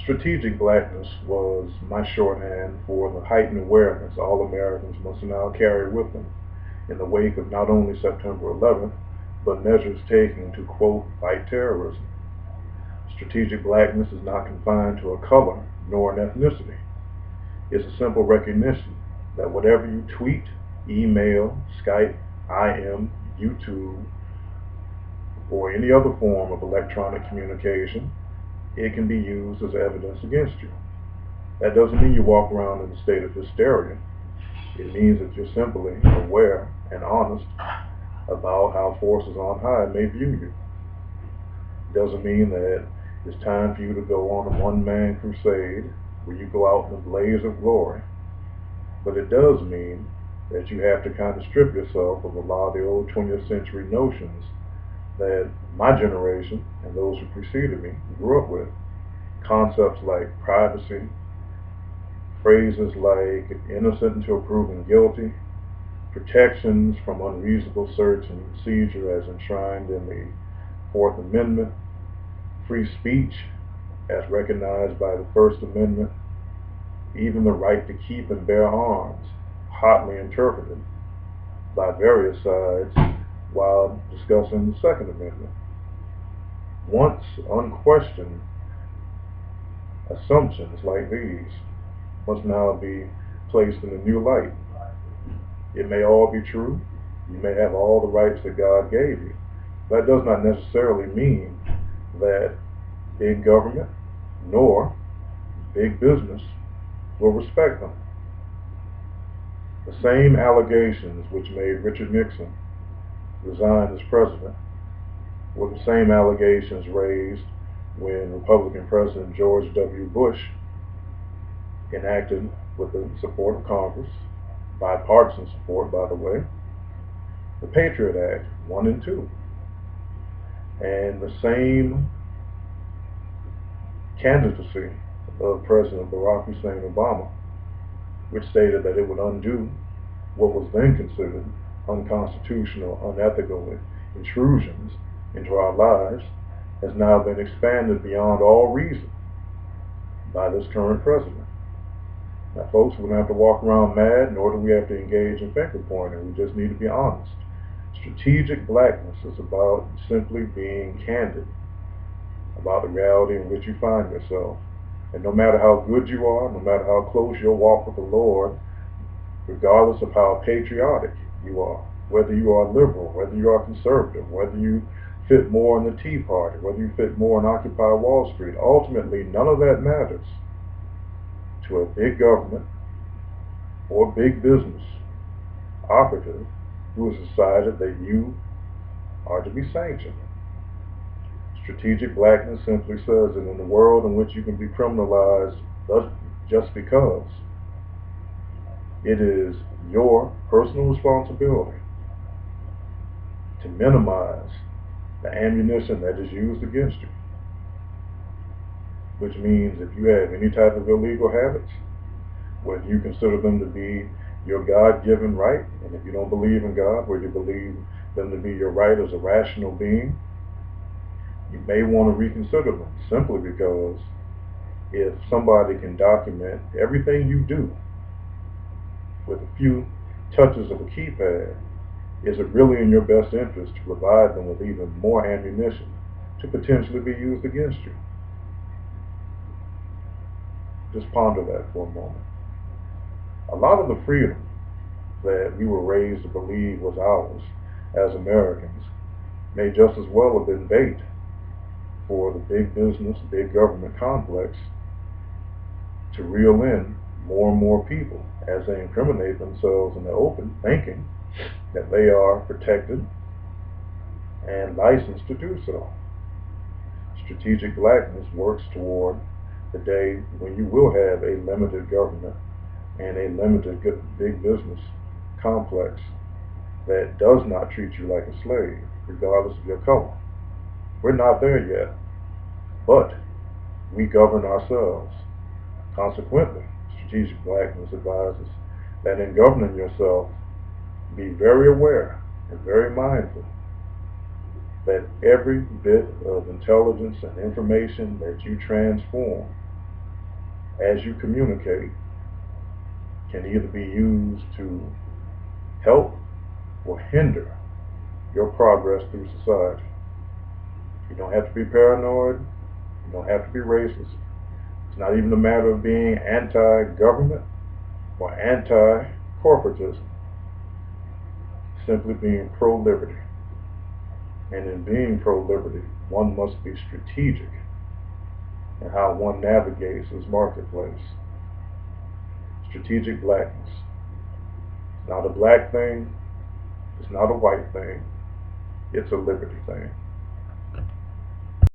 Strategic blackness was my shorthand for the heightened awareness all Americans must now carry with them in the wake of not only September 11th, but measures taken to, quote, fight terrorism. Strategic blackness is not confined to a color nor an ethnicity. It's a simple recognition that whatever you tweet, email, Skype, IM, YouTube, or any other form of electronic communication, it can be used as evidence against you. That doesn't mean you walk around in a state of hysteria. It means that you're simply aware and honest about how forces on high may view you. It doesn't mean that it's time for you to go on a one-man crusade where you go out in a blaze of glory. But it does mean that you have to kind of strip yourself of a lot of the old 20th century notions that my generation and those who preceded me grew up with. Concepts like privacy, phrases like innocent until proven guilty, protections from unreasonable search and seizure as enshrined in the Fourth Amendment, free speech as recognized by the First Amendment, even the right to keep and bear arms, hotly interpreted by various sides while discussing the Second Amendment. Once unquestioned, assumptions like these must now be placed in a new light. It may all be true. You may have all the rights that God gave you. That does not necessarily mean that big government nor big business will respect them. The same allegations which made Richard Nixon resign as president were the same allegations raised when Republican President George W. Bush enacted, with the support of Congress, bipartisan support by the way, the Patriot Act 1 and 2. And the same candidacy of President Barack Hussein Obama, which stated that it would undo what was then considered unconstitutional, unethical intrusions into our lives, has now been expanded beyond all reason by this current president. Now, folks, we don't have to walk around mad, nor do we have to engage in finger pointing. We just need to be honest. Strategic blackness is about simply being candid about the reality in which you find yourself. And no matter how good you are, no matter how close your walk with the Lord, regardless of how patriotic you are, whether you are liberal, whether you are conservative, whether you fit more in the Tea Party, whether you fit more in Occupy Wall Street, ultimately none of that matters to a big government or big business operative who has decided that you are to be sanctioned. Strategic blackness simply says that in a world in which you can be criminalized just because, it is your personal responsibility to minimize the ammunition that is used against you. Which means if you have any type of illegal habits, whether you consider them to be your God-given right, and if you don't believe in God, whether you believe them to be your right as a rational being, you may want to reconsider them, simply because if somebody can document everything you do with a few touches of a keypad, is it really in your best interest to provide them with even more ammunition to potentially be used against you? Just ponder that for a moment. A lot of the freedom that we were raised to believe was ours as Americans may just as well have been bait for the big business, big government complex to reel in more and more people as they incriminate themselves in the open, thinking that they are protected and licensed to do so. Strategic blackness works toward the day when you will have a limited government and a limited big business complex that does not treat you like a slave, regardless of your color. We're not there yet, but we govern ourselves. Consequently, strategic blackness advises that in governing yourself, be very aware and very mindful that every bit of intelligence and information that you transform as you communicate can either be used to help or hinder your progress through society. You don't have to be paranoid. You don't have to be racist. It's not even a matter of being anti-government or anti-corporatism. Simply being pro-liberty. And in being pro-liberty, one must be strategic in how one navigates this marketplace. Strategic blackness. It's not a black thing. It's not a white thing. It's a liberty thing.